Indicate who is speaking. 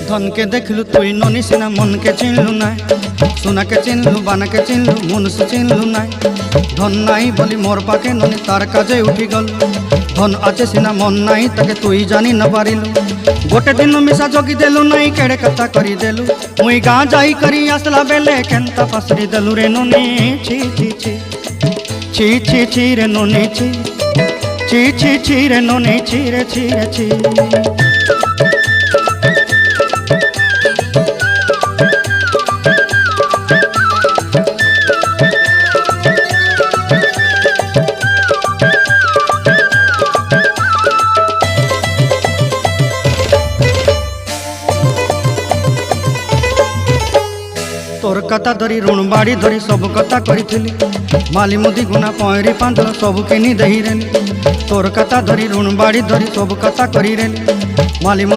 Speaker 1: धन के देखलु तुई ननी सिना मन के चिन्हलु ना सोना के चिन्हलु बाना के चिन्हलु मुनुष चिन्हलु ना धन नाई बोली मोर पाके ननी तार काजे उठी गल धन आचे सिना मन नाई ताके तुई जानी न पारिलु गोटे दिन मिसा जगी देलु नाई केड़े कथा करी देलु मुई गाँ जाई करी आसला बेले केंता पासरी देलु रे ननी छी छी छी छी छी छी रे ननी छी छी छी छी रे ननी छी रे छी रे छी। तोर कथा धरी ऋण बाड़ी धरी सब कथा करी माली मुदी गुना पहरी पांदर सब किनी दही रेली तोर कथा धरी ऋण बाड़ी धरी सब कथा करी रेली माली